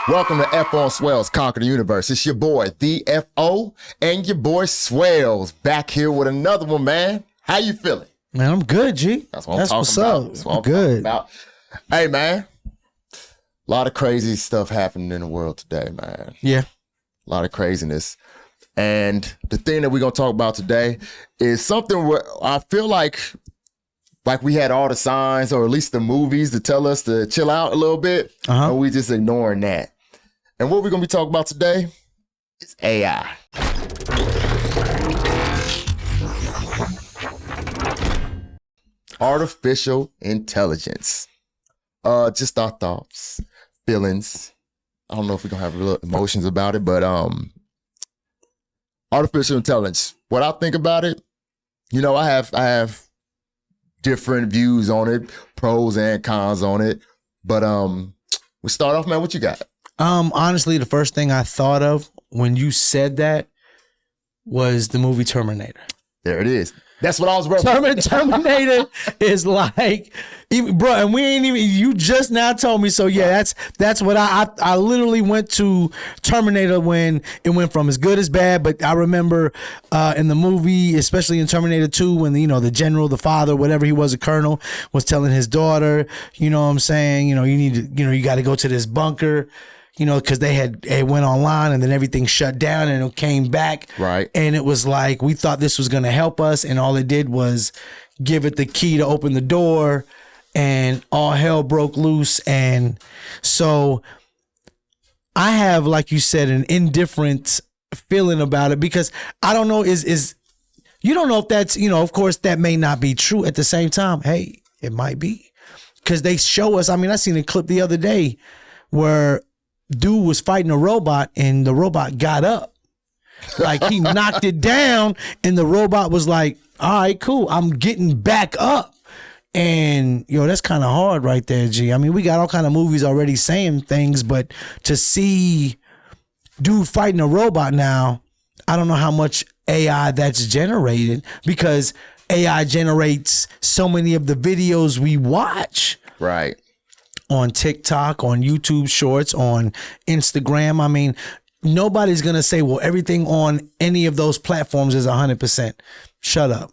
Welcome to F on Swellz, Conquer the Universe. It's your boy, the FO, and your boy Swellz, back here with another one, man. How you feeling? Man, I'm good, G. That's what I'm talking about. That's what I'm talking about. Hey, man. A lot of crazy stuff happening in the world today, man. Yeah. A lot of craziness. And the thing that we're going to talk about today is something where I feel like we had all the signs, or at least the movies, to tell us to chill out a little bit, and we just ignoring that. And what we're going to be talking about today is AI. Artificial intelligence. Just our thoughts, feelings. I don't know if we're going to have real emotions about it, but artificial intelligence. What I think about it, you know, I have different views on it, pros and cons on it. But we start off, man, what you got? Honestly, the first thing I thought of when you said that was the movie Terminator. There it is. That's what I was referencing. Terminator is like, bro, and we ain't even, you just now told me. So yeah, that's what I literally went to Terminator when it went from as good as bad. But I remember in the movie, especially in Terminator 2, when the general, the father, whatever he was, a colonel, was telling his daughter, you know what I'm saying, you need to, you got to go to this bunker. Because it went online and then everything shut down and it came back. Right. And it was like, we thought this was going to help us. And all it did was give it the key to open the door and all hell broke loose. And so I have, like you said, an indifferent feeling about it because I don't know, you don't know if that's, of course that may not be true. At the same time, hey, it might be. Because they show us, I seen a clip the other day where dude was fighting a robot and the robot got up. Like he knocked it down and the robot was like, all right, cool, I'm getting back up. And that's kind of hard right there, G. We got all kind of movies already saying things, but to see dude fighting a robot now, I don't know how much AI that's generated, because AI generates so many of the videos we watch. Right. On TikTok, on YouTube Shorts, on Instagram. Nobody's going to say, well, everything on any of those platforms is 100%. Shut up.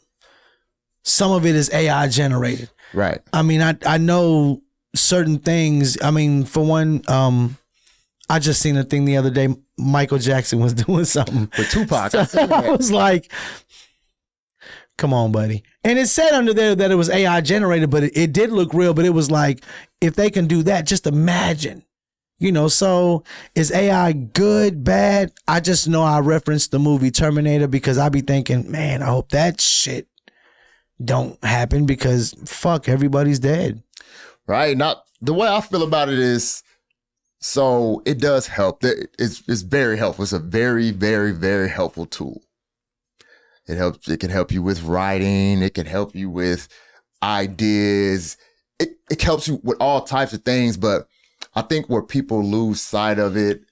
Some of it is AI generated. Right. I know certain things. For one, I just seen a thing the other day. Michael Jackson was doing something. With Tupac. I was like, come on, buddy. And it said under there that it was AI generated, but it did look real. But it was like, if they can do that, just imagine. So is AI good, bad? I just know I referenced the movie Terminator because I be thinking, man, I hope that shit don't happen because fuck, everybody's dead. Right. Not the way I feel about it is, so it does help. It's very helpful. It's a very, very, very helpful tool. It can help you with writing. It can help you with ideas. It helps you with all types of things. But I think where people lose sight of it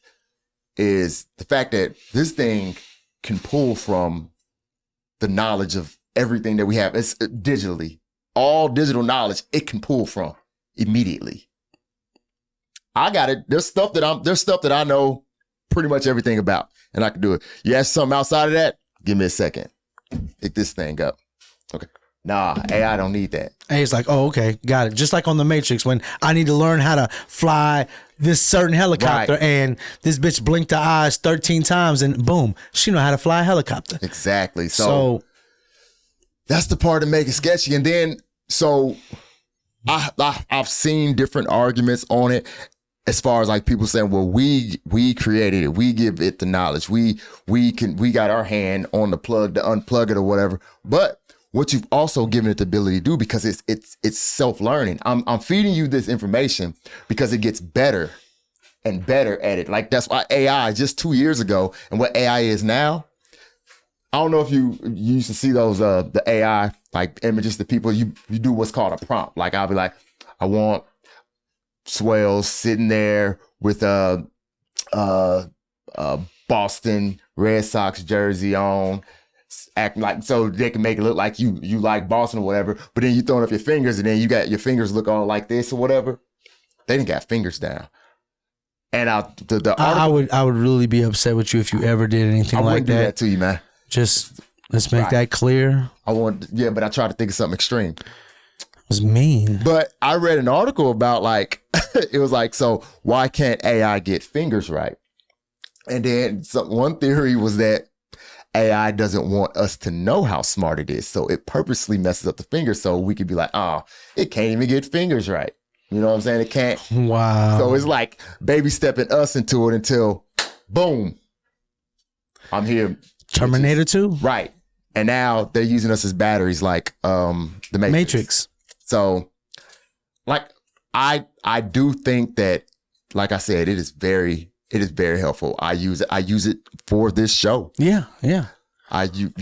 is the fact that this thing can pull from the knowledge of everything that we have. It's digitally, all digital knowledge it can pull from immediately. I got it. There's stuff that I know pretty much everything about, and I can do it. You ask something outside of that, give me a second. Pick this thing up. Okay. Nah, AI don't need that. And he's like, oh, okay, got it. Just like on The Matrix, when I need to learn how to fly this certain helicopter, right, and this bitch blinked her eyes 13 times and boom, she know how to fly a helicopter. Exactly. So that's the part that make it sketchy. And then, so I've seen different arguments on it. As far as like people saying, well, we created it, we give it the knowledge, we got our hand on the plug to unplug it or whatever. But what you've also given it the ability to do, because it's self-learning. I'm feeding you this information because it gets better and better at it. Like that's why AI just 2 years ago and what AI is now. I don't know if you used to see those the AI like images that people you do what's called a prompt. Like I'll be like, I want Swellz sitting there with a Boston Red Sox jersey on, acting like, so they can make it look like you like Boston or whatever. But then you throwing up your fingers, and then you got your fingers look all like this or whatever. They didn't got fingers down. And the article, I would really be upset with you if you ever did anything I like wouldn't do that to you, man. Just let's make that clear. But I tried to think of something extreme. It was mean. But I read an article about like, it was like, so why can't AI get fingers right? And then one theory was that AI doesn't want us to know how smart it is. So it purposely messes up the fingers so we could be like, oh, it can't even get fingers right. You know what I'm saying? It can't. Wow. So it's like baby stepping us into it until boom, I'm here. Terminator 2? Right. And now they're using us as batteries like the Matrix. So like I do think that, like I said, it is very helpful. I use it for this show. Yeah. You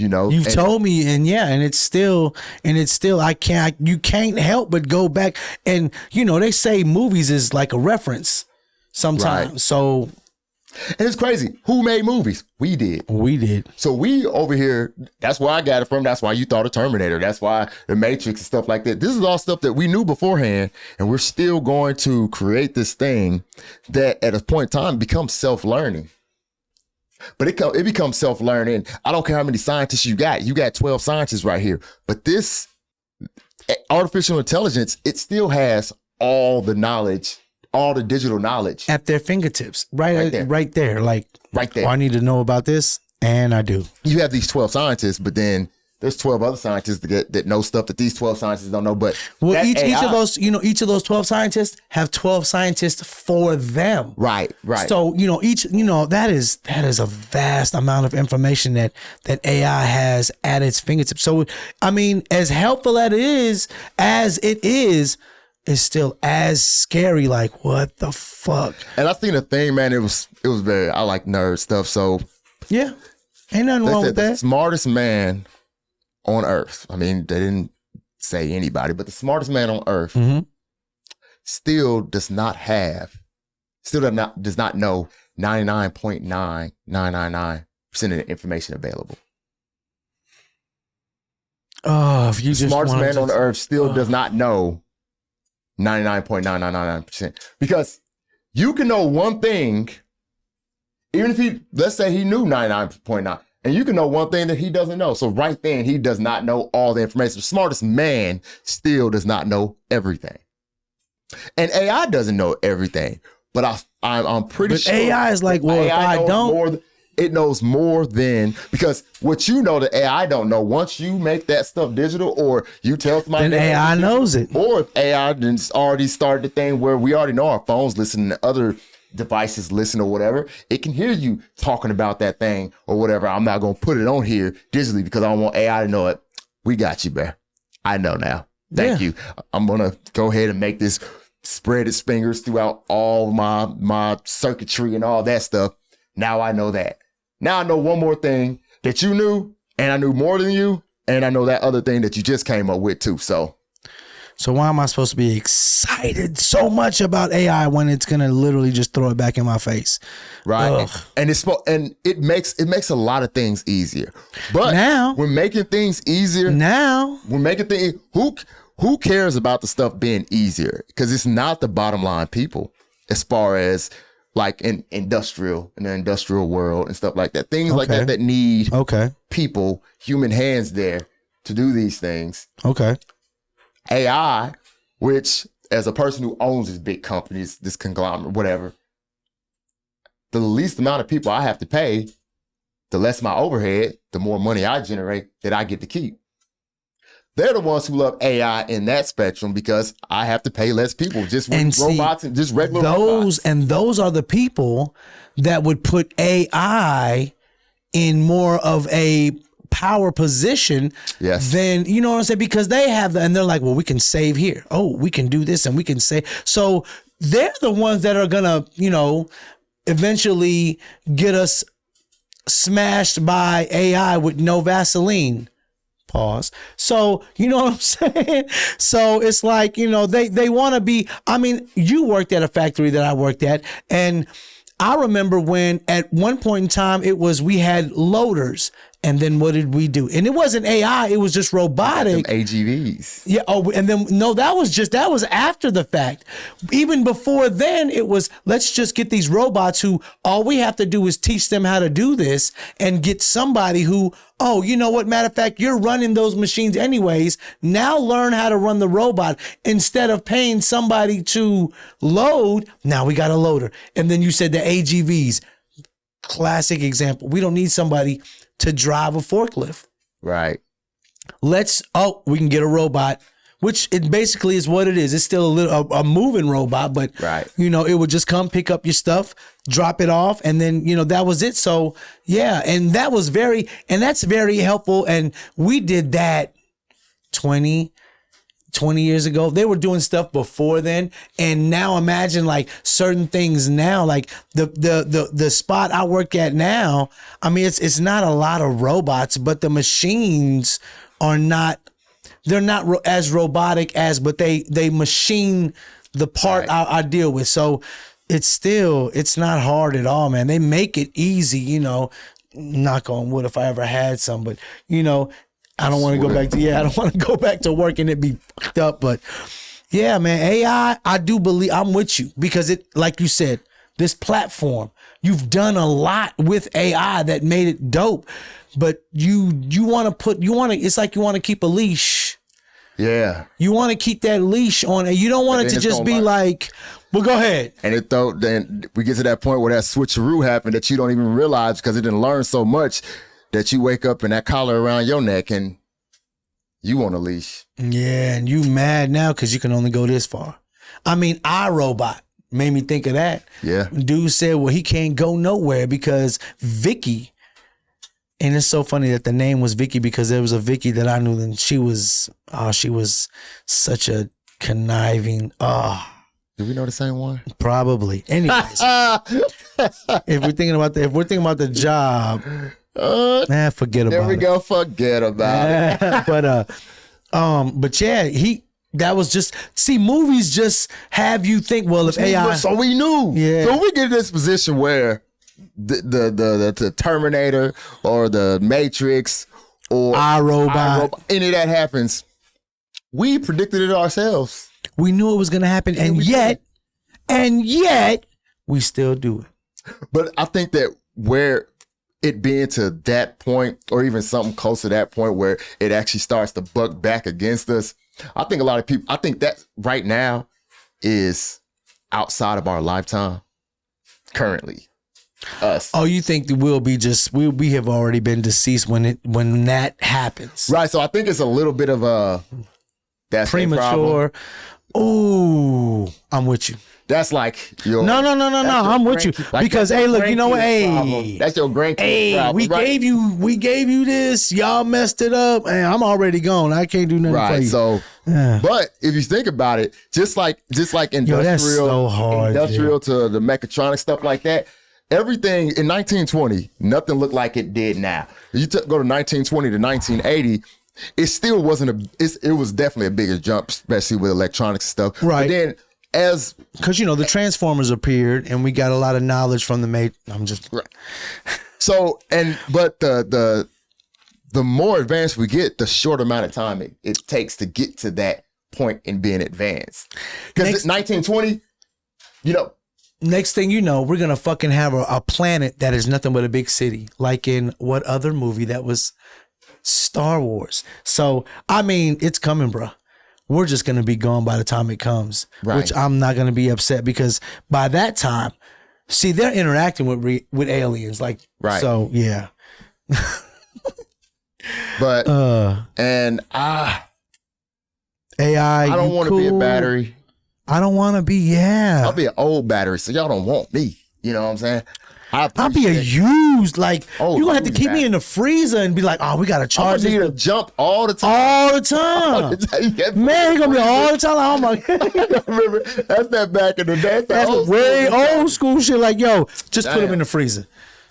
know, you've told me, and it's still you can't help but go back, and you know they say movies is like a reference sometimes. Right. So, and it's crazy. Who made movies? We did. So we over here. That's where I got it from. That's why you thought of Terminator. That's why the Matrix and stuff like that. This is all stuff that we knew beforehand, and we're still going to create this thing that at a point in time becomes self-learning. But it becomes self-learning. I don't care how many scientists you got. You got 12 scientists right here. But this artificial intelligence, it still has all the knowledge, all the digital knowledge at their fingertips. Right there. Like, right there. Oh, I need to know about this, and I do. You have these 12 scientists, but then there's 12 other scientists that know stuff that these 12 scientists don't know. But each of those 12 scientists have 12 scientists for them. Right. So, that is a vast amount of information that AI has at its fingertips. So, I mean, as helpful as it is, it's still as scary. Like, what the fuck? And I seen a thing, man. It was very, I like nerd stuff. So yeah, ain't nothing wrong with that. The smartest man on earth. I mean, they didn't say anybody, but the smartest man on earth still does not know 99.9999% of the information available. Oh, if you the just smartest man on earth still does not know 99.9999%, because you can know one thing, even if let's say he knew 99.9. And you can know one thing that he doesn't know. So right then, he does not know all the information. The smartest man still does not know everything. And AI doesn't know everything. But I'm pretty sure. AI is like, well, AI if I don't. It knows more than, because what you know that AI don't know, once you make that stuff digital or you tell somebody. Then AI knows it. Or if AI already started the thing where we already know our phones listen to other devices listen or whatever, it can hear you talking about that thing or whatever. I'm not going to put it on here digitally because I don't want AI to know it. We got you, man. I know now. Thank you. I'm going to go ahead and make this spread its fingers throughout all my circuitry and all that stuff. Now I know that. Now I know one more thing that you knew, and I knew more than you, and I know that other thing that you just came up with too. So why am I supposed to be excited so much about AI when it's gonna literally just throw it back in my face? Right. And it makes a lot of things easier. But now we're making things easier. Who cares about the stuff being easier? Because it's not the bottom line people, as far as like in the industrial world and stuff like that. Things like that need people, human hands there to do these things. Okay. AI, which as a person who owns these big companies, this conglomerate, whatever, the least amount of people I have to pay, the less my overhead, the more money I generate that I get to keep. They're the ones who love AI in that spectrum because I have to pay less people, just robots and just regular robots. And those are the people that would put AI in more of a power position than, you know what I'm saying? Because they have and they're like, well, we can save here. Oh, we can do this and we can save. So they're the ones that are gonna, eventually get us smashed by AI with no Vaseline. Pause. So, you know what I'm saying? So it's like, they want to be, you worked at a factory that I worked at, and I remember when at one point in time we had loaders, And then what did we do? And it wasn't AI, it was just robotic. Them AGVs. Yeah. Oh, and then no, that was after the fact. Even before then, it was let's just get these robots who all we have to do is teach them how to do this and get somebody who, oh, you know what? Matter of fact, you're running those machines anyways. Now learn how to run the robot instead of paying somebody to load. Now we got a loader. And then you said the AGVs. Classic example. We don't need somebody to drive a forklift. Right. We can get a robot, which it basically is what it is. It's still a moving robot, but Right. it would just come pick up your stuff, drop it off, and then, that was it. So yeah. And that's very helpful. And we did that 20 years ago. They were doing stuff before then. And now imagine like certain things now, like the spot I work at now. I mean, it's not a lot of robots, but the machines are not, they're not as robotic as, but they machine the part Right. I deal with. So it's not hard at all, man. They make it easy, knock on wood if I ever had some, but I don't want to go back to, I don't want to go back to work and it be fucked up. But yeah, man, AI, I do believe I'm with you because it, like you said, this platform, you've done a lot with AI that made it dope, but you want to, it's like you want to keep a leash. Yeah. You want to keep that leash on, and you don't want it to just be like, well, go ahead. And then we get to that point where that switcheroo happened that you don't even realize because it didn't learn so much that you wake up and that collar around your neck and you on a leash. Yeah, and you mad now because you can only go this far. I mean, iRobot made me think of that. Yeah. Dude said, well, he can't go nowhere because Vicky, and it's so funny that the name was Vicky because there was a Vicky that I knew and she was such a conniving, Do we know the same one? probably. Anyways, if we're thinking about the job, forget about it. There we go. Forget about it. But yeah, that was just, see, movies just have you think, well, if AI, So we knew. Yeah. So we get in this position where the Terminator or the Matrix or iRobot, any of that happens, we predicted it ourselves. we knew it was going to happen, and yet we still do it. But I think that where it being to that point, or even something close to that point where it actually starts to buck back against us, I think a lot of people, I think that right now is outside of our lifetime currently. Us. Oh, you think that we have already been deceased when that happens? Right. So I think it's a little bit of a that's Premature. Ooh, I'm with you. That's like your No. I'm with you because hey, look, you know what? Hey, that's your grandkids problem, we right? gave you this. Y'all messed it up, and I'm already gone. I can't do nothing for Right. you. So, but if you think about it, just like industrial, that's so hard, industrial to the mechatronic stuff like that. Everything in 1920, nothing looked like it did now. If you go to 1920 to 1980, it still wasn't it was definitely a bigger jump, especially with electronics and stuff. Right. But then because the Transformers appeared, and we got a lot of knowledge from the mate. I'm just right. So but the more advanced we get, the short amount of time it takes to get to that point in being advanced. Because 1920, next thing you know, we're gonna fucking have a planet that is nothing but a big city. Like in what other movie that was Star Wars? So I mean, it's coming, bro. We're just gonna be gone by the time it comes, right. Which I'm not gonna be upset because by that time, see, they're interacting with aliens, like right. So yeah. But AI. I don't want to be a battery. I don't want to be. Yeah, I'll be an old battery, so y'all don't want me. You know what I'm saying? I'll be a used, like, you're going to have to keep battery. me in the freezer and be like, oh, we got to charge I need this. to jump all the time. All the time. Man, he going to be all the time. Oh, my God. Remember, that's that back in the day. That's old way school. old school shit. Like, yo, just put him Damn. in the freezer.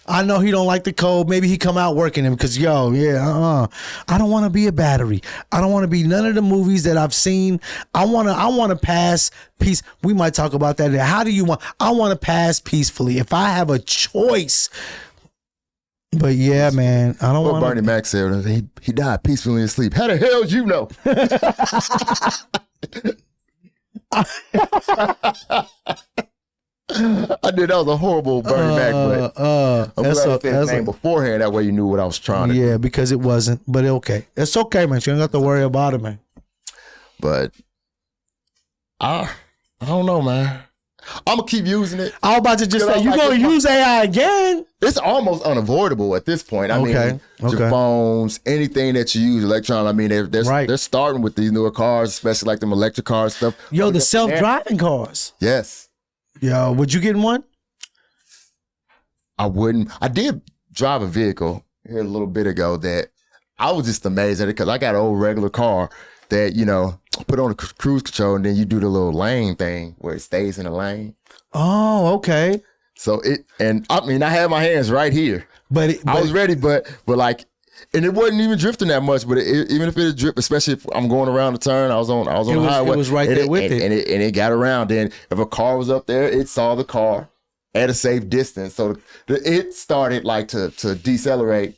I know he don't like the cold. Maybe he come out working him because, I don't want to be a battery. I don't want to be none of the movies that I've seen. I want to pass peace. We might talk about that. How do you want? I want to pass peacefully. If I have a choice, But yeah, man, I don't What want Bernie Mac said, he died peacefully in sleep. How the hell did you know? I did. That was a horrible Bernie Mac, but I'm glad I said his name beforehand. That way you knew what I was trying to do. Yeah, because it wasn't. But okay. It's okay, man. You don't have to worry about it, man. But I don't know, man. I'm gonna keep using it. I was about to just say, you're gonna use AI again? It's almost unavoidable at this point. I mean, your phones, anything that you use, electronic. I mean, they're starting with these newer cars, especially like them electric cars stuff. Yo, the self-driving cars. Yes. Yo, would you get one? I wouldn't. I did drive a vehicle here a little bit ago that I was just amazed at it because I got an old regular car that, you know, put on the cruise control and then you do the little lane thing where it stays in the lane. Oh, okay. So I had my hands right here. But I was ready, but like, and it wasn't even drifting that much, but even if it drift, especially if I'm going around the turn, I was on the highway. It was right there with it. And it got around. Then if a car was up there, it saw the car at a safe distance. So it started like to decelerate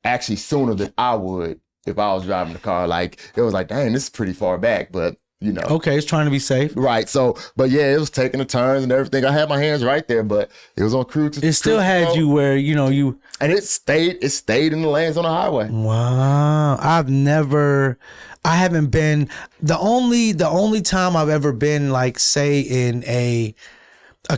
actually sooner than I would if I was driving the car. Like, it was like, dang, this is pretty far back, but you know. Okay, it's trying to be safe. Right. So, but yeah, it was taking the turns and everything. I had my hands right there, but it was on cruise. It still had you where, you know, you. And it stayed in the lanes on the highway. Wow. I haven't been, the only time I've ever been, like, say in a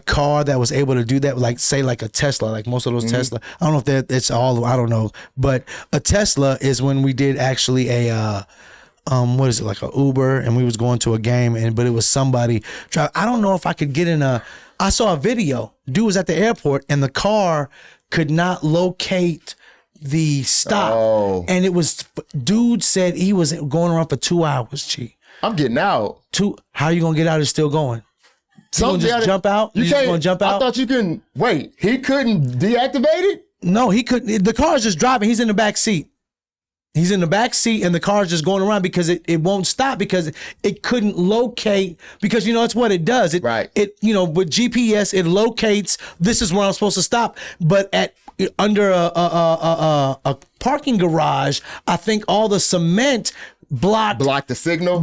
car that was able to do that, like say like a Tesla, like most of those Tesla. I don't know if it's all, I don't know, but a Tesla is when we did actually a what is it, like a Uber, and we was going to a game, but it was somebody drive. I don't know if I could get I saw a video. Dude was at the airport and the car could not locate the stop. Oh. And dude said he was going around for 2 hours, G. I'm getting out. How you gonna get out? It's still going. You just jump out? You just gonna jump out? I thought you couldn't. Wait, he couldn't deactivate it? No, he couldn't. The car's just driving. He's in the back seat. He's in the back seat and the car's just going around because it won't stop because it couldn't locate, because you know it's what it does. It with GPS it locates, this is where I'm supposed to stop. But under a parking garage, I think all the cement blocked the signal.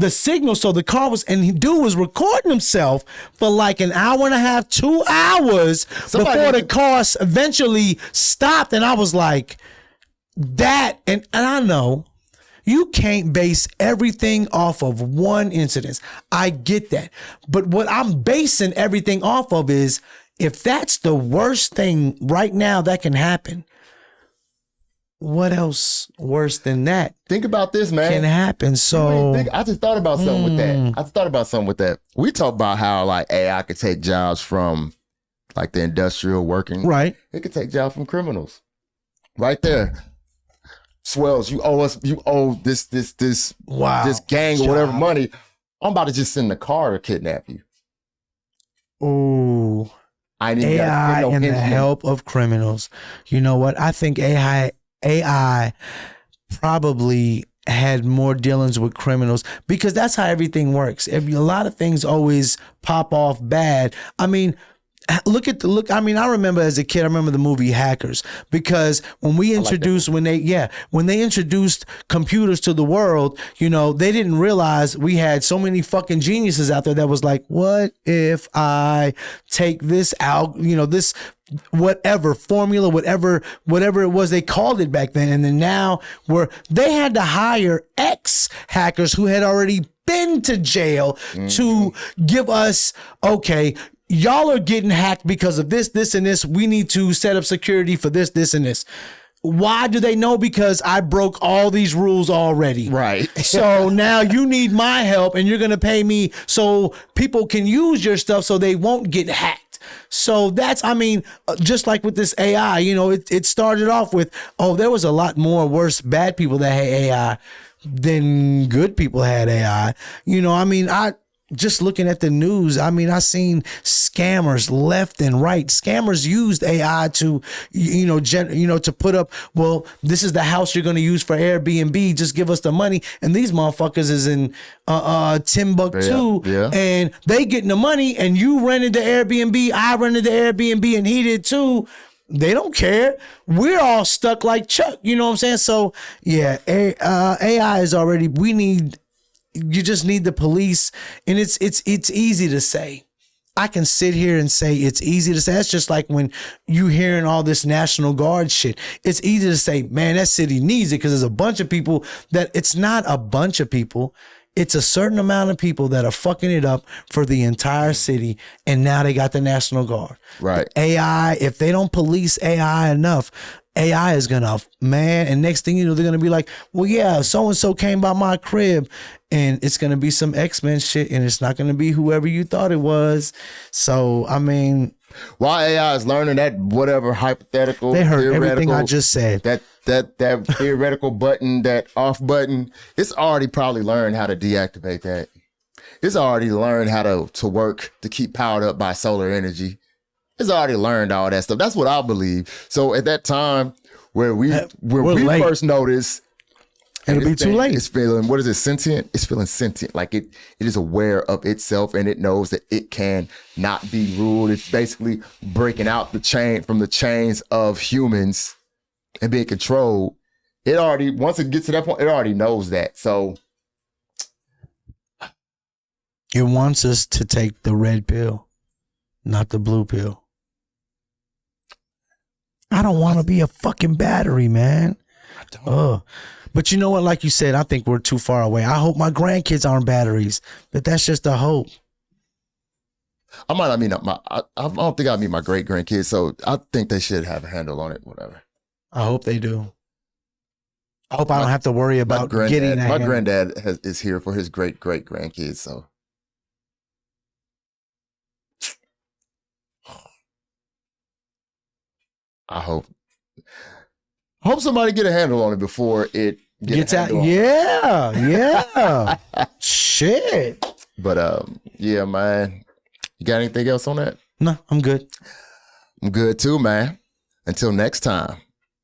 So the car dude was recording himself for like an hour and a half, 2 hours before the car eventually stopped. And I was like, and I know you can't base everything off of one incident. I get that. But what I'm basing everything off of is, if that's the worst thing right now that can happen, what else worse than that? Think about this, man. Can happen. So I just thought about something with that. We talk about how like AI could take jobs from like the industrial working. Right. It could take jobs from criminals. Right there. Swellz, you owe this gang or whatever money. I'm about to just send the car to kidnap you. Ooh. AI and the help of criminals. You know what? I think AI probably had more dealings with criminals, because that's how everything works. A lot of things always pop off bad. I mean, I mean, I remember as a kid, I remember the movie Hackers, because when they introduced computers to the world, you know, they didn't realize we had so many fucking geniuses out there that was like, what if I take this out, you know, this whatever formula, whatever it was they called it back then. And then now they had to hire ex-hackers who had already been to jail to give us, okay, y'all are getting hacked because of this, and this. We need to set up security for this, and this. Why do they know? Because I broke all these rules already. Right. So now you need my help, and you're going to pay me so people can use your stuff so they won't get hacked. So that's, I mean, just like with this AI, you know, it started off with, there was a lot more worse bad people that had AI than good people had AI. You know, I mean, just looking at the news, I mean, I seen scammers left and right. Scammers used AI to, to put up, well, this is the house you're going to use for Airbnb. Just give us the money. And these motherfuckers is in Timbuktu, and they getting the money, and you rented the Airbnb, I rented the Airbnb, and he did too. They don't care. We're all stuck like Chuck. You know what I'm saying? So yeah, AI is already. You just need the police, and it's easy to say. I can sit here and say it's easy to say. That's just like when you hearing all this National Guard shit. It's easy to say, man, that city needs it because there's a bunch of people that it's not a bunch of people. It's a certain amount of people that are fucking it up for the entire city. And now they got the National Guard. Right. The AI, if they don't police AI enough, AI is gonna, and next thing you know, they're gonna be like, well, yeah, so-and-so came by my crib, and it's gonna be some X-Men shit, and it's not gonna be whoever you thought it was. So, I mean, while AI is learning that whatever hypothetical, they heard everything I just said. That theoretical button, that off button, it's already probably learned how to deactivate that. It's already learned how to work to keep powered up by solar energy. It's already learned all that stuff. That's what I believe. So at that time where we first noticed, it'll be too late. It's feeling, what is it, sentient? It's feeling sentient. Like it is aware of itself, and it knows that it can not be ruled. It's basically breaking out from the chains of humans and being controlled. It already, once it gets to that point, it already knows that. So it wants us to take the red pill, not the blue pill. I don't want to be a fucking battery, man. I don't. But you know what? Like you said, I think we're too far away. I hope my grandkids aren't batteries, but that's just a hope. I don't think I meet my great grandkids, so I think they should have a handle on it. Whatever. I hope they do. I hope I don't have to worry about getting that. My granddad is here for his great grandkids, so. I hope somebody get a handle on it before it gets out. Yeah. Shit. But yeah, man. You got anything else on that? No, I'm good. I'm good too, man. Until next time,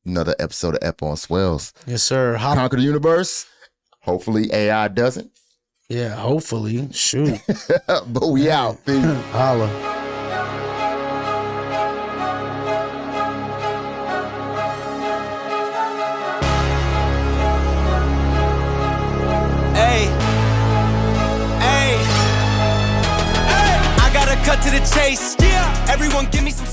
another episode of Ep on Swellz. Yes, sir. Conquer the universe. Hopefully AI doesn't. Yeah, hopefully. Shoot. But we out. Peace. Holla. I gotta cut to the chase. Yeah. Everyone give me some